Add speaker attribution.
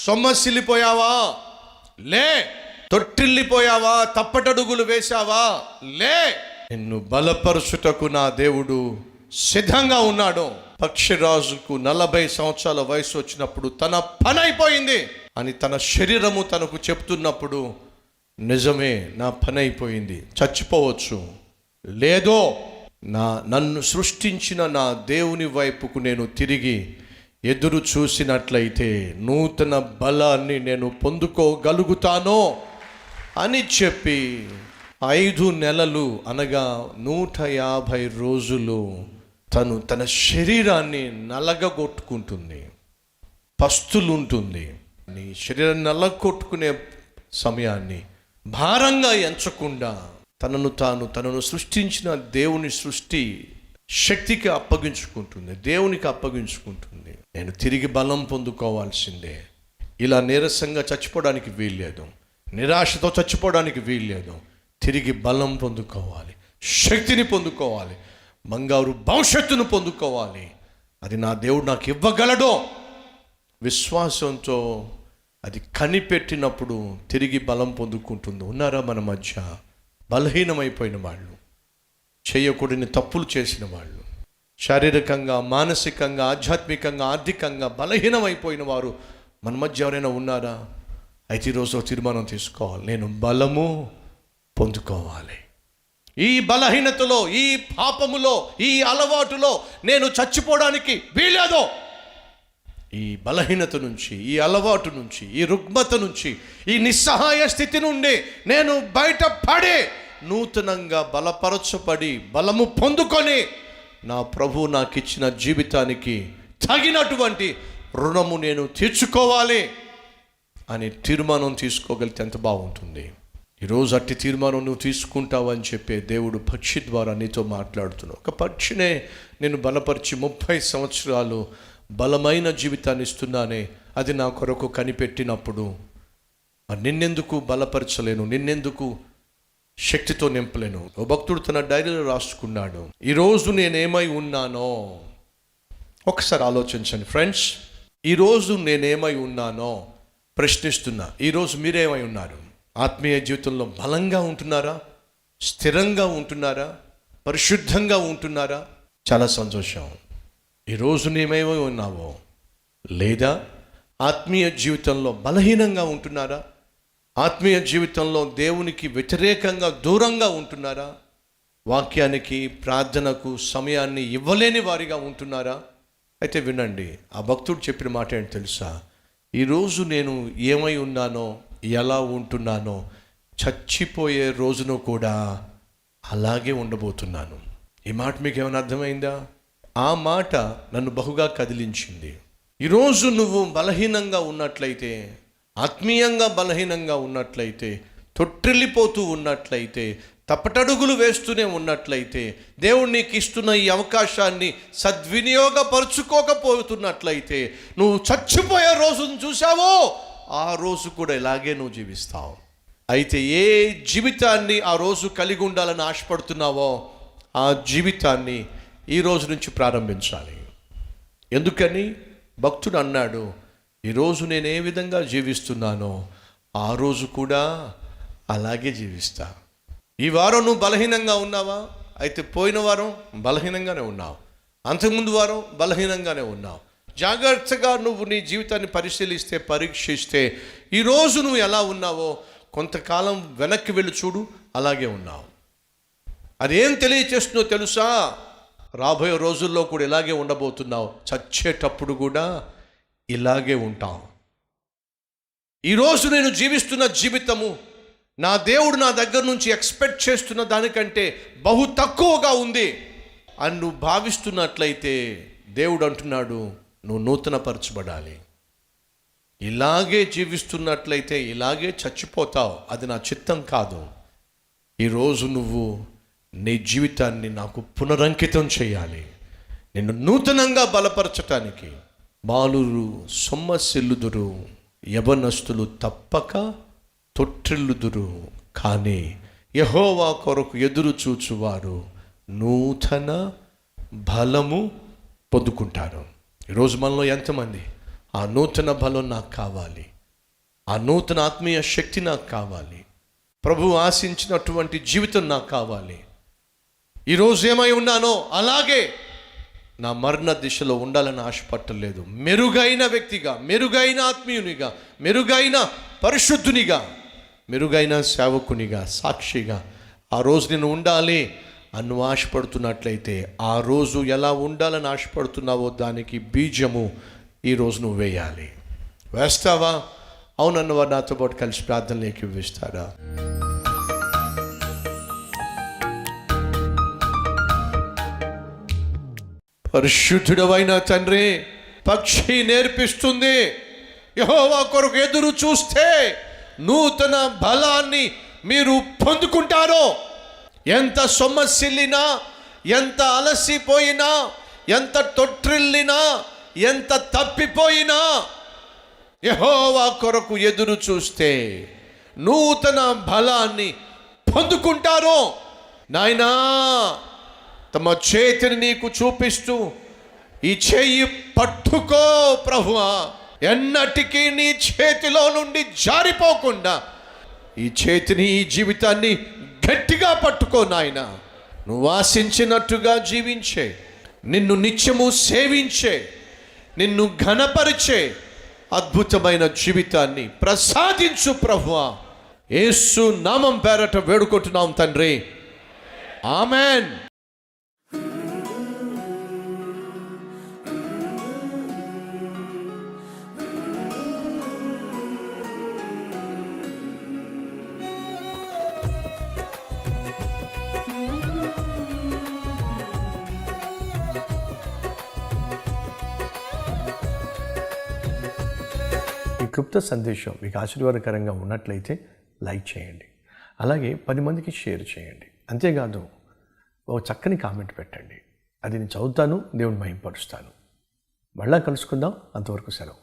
Speaker 1: సొమ్మసిల్లిపోయావా? లే. తొట్టిల్లిపోయావా? తప్పటడుగులు వేశావా? లే. నిన్ను బలపరుచుటకు నా దేవుడు సిద్ధంగా ఉన్నాడు. పక్షిరాజుకు 40 సంవత్సరాల వయసు వచ్చినప్పుడు తన పని అయిపోయింది అని తన శరీరము తనకు చెప్తున్నప్పుడు, నిజమే, నా పని అయిపోయింది, చచ్చిపోవచ్చు, లేదో నన్ను సృష్టించిన నా దేవుని వైపుకు నేను తిరిగి ఎదురు చూసినట్లయితే నూతన బలాన్ని నేను పొందుకోగలుగుతానో అని చెప్పి 5 నెలలు అనగా 150 రోజులు తన శరీరాన్ని నలగగొట్టుకుంటుంది, పస్తులుంటుంది. నీ శరీరాన్ని నలగొట్టుకునే సమయాన్ని భారంగా ఎంచకుండా తనను సృష్టించిన దేవుని సృష్టి శక్తికి అప్పగించుకుంటుంది, దేవునికి అప్పగించుకుంటుంది. నేను తిరిగి బలం పొందుకోవాల్సిందే. ఇలా నీరసంగా చచ్చిపోవడానికి వీల్లేదు, నిరాశతో చచ్చిపోవడానికి వీల్లేదు. తిరిగి బలం పొందుకోవాలి, శక్తిని పొందుకోవాలి, బంగారు భవిష్యత్తును పొందుకోవాలి. అది నా దేవుడు నాకు ఇవ్వగలడో విశ్వాసంతో అది కనిపెట్టినప్పుడు తిరిగి బలం పొందుకుంటుంది. ఉన్నారా మన మధ్య బలహీనమైపోయిన వాళ్ళు, చేయకూడని తప్పులు చేసిన వాళ్ళు, శారీరకంగా, మానసికంగా, ఆధ్యాత్మికంగా, ఆర్థికంగా బలహీనమైపోయిన వారు మన మధ్య ఎవరైనా ఉన్నారా? అయితే ఈరోజు తీర్మానం తీసుకోవాలి, నేను బలము పొందుకోవాలి. ఈ బలహీనతలో, ఈ పాపములో, ఈ అలవాటులో నేను చచ్చిపోవడానికి వీలేదు. ఈ బలహీనత నుంచి, ఈ అలవాటు నుంచి, ఈ రుగ్మత నుంచి, ఈ నిస్సహాయ స్థితి నుండి నేను బయటపడి నూతనంగా బలపరచబడి బలము పొందుకొని నా ప్రభు నాకు ఇచ్చిన జీవితానికి తగినటువంటి రుణము నేను తీర్చుకోవాలి అని తీర్మానం తీసుకోగలిగితే ఎంత బాగుంటుంది. ఈరోజు అట్టి తీర్మానం నువ్వు తీసుకుంటావని చెప్పే దేవుడు పక్షి ద్వారా నీతో మాట్లాడుతున్నావు. ఒక పక్షినే నేను బలపరిచి 30 సంవత్సరాలు బలమైన జీవితాన్ని ఇస్తున్నానే, అది నా కొరకు కనిపెట్టినప్పుడు నిన్నెందుకు బలపరచలేను, నిన్నెందుకు శక్తితో నింపలేను? ఓ భక్తుడు తన డైరీలో రాసుకున్నాడు, ఈరోజు నేనేమై ఉన్నానో. ఒకసారి ఆలోచించండి ఫ్రెండ్స్, ఈరోజు నేనేమై ఉన్నానో ప్రశ్నిస్తున్నా. ఈరోజు మీరేమై ఉన్నారు? ఆత్మీయ జీవితంలో బలంగా ఉంటున్నారా? స్థిరంగా ఉంటున్నారా? పరిశుద్ధంగా ఉంటున్నారా? చాలా సంతోషం. ఈరోజు నేమేమై ఉన్నావో, లేదా ఆత్మీయ జీవితంలో బలహీనంగా ఉంటున్నారా? ఆత్మీయ జీవితంలో దేవునికి వ్యతిరేకంగా దూరంగా ఉంటున్నారా? వాక్యానికి, ప్రార్థనకు సమయాన్ని ఇవ్వలేని వారిగా ఉంటున్నారా? అయితే వినండి, ఆ భక్తుడు చెప్పిన మాట ఏంటి తెలుసా? ఈరోజు నేను ఏమై ఉన్నానో, ఎలా ఉంటున్నానో, చచ్చిపోయే రోజును కూడా అలాగే ఉండబోతున్నాను. ఈ మాట మీకు ఏమైనా అర్థమైందా? ఆ మాట నన్ను బహుగా కదిలించింది. ఈరోజు నువ్వు బలహీనంగా ఉన్నట్లయితే, ఆత్మీయంగా బలహీనంగా ఉన్నట్లయితే, తొట్టిల్లిపోతూ ఉన్నట్లయితే, తప్పటడుగులు వేస్తూనే ఉన్నట్లయితే, దేవుడు నీకు ఇస్తున్న ఈ అవకాశాన్ని సద్వినియోగపరుచుకోకపోతున్నట్లయితే, నువ్వు చచ్చిపోయే రోజును చూసావో ఆ రోజు కూడా ఇలాగే నువ్వు జీవిస్తావు. అయితే ఏ జీవితాన్ని ఆ రోజు కలిగి ఉండాలని ఆశపడుతున్నావో ఆ జీవితాన్ని ఈ రోజు నుంచి ప్రారంభించాలి. ఎందుకని? భక్తుడు అన్నాడు, ఈరోజు నేను ఏ విధంగా జీవిస్తున్నానో ఆ రోజు కూడా అలాగే జీవిస్తా. ఈ వారం నువ్వు బలహీనంగా ఉన్నావా? అయితే పోయిన వారం బలహీనంగానే ఉన్నావు, అంతకుముందు వారం బలహీనంగానే ఉన్నావు. జాగ్రత్తగా నువ్వు నీ జీవితాన్ని పరిశీలిస్తే, పరీక్షిస్తే, ఈరోజు నువ్వు ఎలా ఉన్నావో కొంతకాలం వెనక్కి వెళ్ళి చూడు, అలాగే ఉన్నావు. అదేం తెలియచేస్తుందో తెలుసా? రాబోయే రోజుల్లో కూడా ఇలాగే ఉండబోతున్నావు, చచ్చేటప్పుడు కూడా ఇలాగే ఉంటావు. ఈరోజు నేను జీవిస్తున్న జీవితము నా దేవుడు నా దగ్గర నుంచి ఎక్స్పెక్ట్ చేస్తున్న దానికంటే బహు తక్కువగా ఉంది అని నువ్వు భావిస్తున్నట్లయితే దేవుడు అంటున్నాడు, నువ్వు నూతనపరచబడాలి. ఇలాగే జీవిస్తున్నట్లయితే ఇలాగే చచ్చిపోతావు, అది నా చిత్తం కాదు. ఈరోజు నువ్వు నీ జీవితాన్ని నాకు పునరంకితం చేయాలి, నిన్ను నూతనంగా బలపరచటానికి. బాలురు సొమ్మసిల్లుదురు, యవనస్తులు తప్పక తొట్టిల్లుదురు, కానీ యెహోవా కొరకు ఎదురు చూచువారు నూతన బలము పొందుకుంటారు. ఈరోజు మనలో ఎంతమంది ఆ నూతన బలం నాకు కావాలి, ఆ నూతన ఆత్మీయ శక్తి నాకు కావాలి. ప్రభు ఆశించినటువంటి జీవితం నాకు కావాలి. ఈరోజు ఏమై ఉన్నానో అలాగే నా మరణ దిశలో ఉండాలని ఆశపట్టలేదు. మెరుగైన వ్యక్తిగా, మెరుగైన ఆత్మీయునిగా, మెరుగైన పరిశుద్ధునిగా, మెరుగైన సేవకునిగా, సాక్షిగా ఆ రోజు నేను ఉండాలి అన్ను ఆశపడుతున్నట్లయితే, ఆ రోజు ఎలా ఉండాలని ఆశపడుతున్నావో దానికి బీజము ఈరోజు నువ్వు వేయాలి. వేస్తావా? అవునన్నవారు నాతో పాటు కలిసి ప్రార్థనలోకి ఇవ్విస్తారా? పరిశుద్ధుడవైన తండ్రి, పక్షి నేర్పిస్తుంది, యెహోవా కొరకు ఎదురు చూస్తే నూతన బలాన్ని మీరు పొందుకుంటారో. ఎంత సొమ్మసిల్లినా, ఎంత అలసిపోయినా, ఎంత తొట్టిల్లినా, ఎంత తప్పిపోయినా యెహోవా కొరకు ఎదురు చూస్తే నూతన బలాన్ని పొందుకుంటారో. నాయనా, తమ చేతిని నీకు చూపిస్తూ ఈ చెయ్యి పట్టుకో ప్రభువా, ఎన్నటికీ నీ చేతిలో నుండి జారిపోకుండా ఈ చేతిని, ఈ జీవితాన్ని గట్టిగా పట్టుకో నాయనా. నువ్వు ఆశించినట్టుగా జీవించే, నిన్ను నిత్యము సేవించే, నిన్ను ఘనపరిచే అద్భుతమైన జీవితాన్ని ప్రసాదించు ప్రభువా. యేసు నామం పేరట వేడుకుంటున్నాం తండ్రి, ఆమెన్. ఈ క్లుప్త సందేశం మీకు ఆశీర్వాదకరంగా ఉన్నట్లయితే లైక్ చేయండి, అలాగే 10 మందికి షేర్ చేయండి. అంతేకాదు ఒక చక్కని కామెంట్ పెట్టండి. అది నేను చదువుతాను, దేవుని మహిమపరుస్తాను. మళ్ళా కలుసుకుందాం. అంతవరకు సెలవు.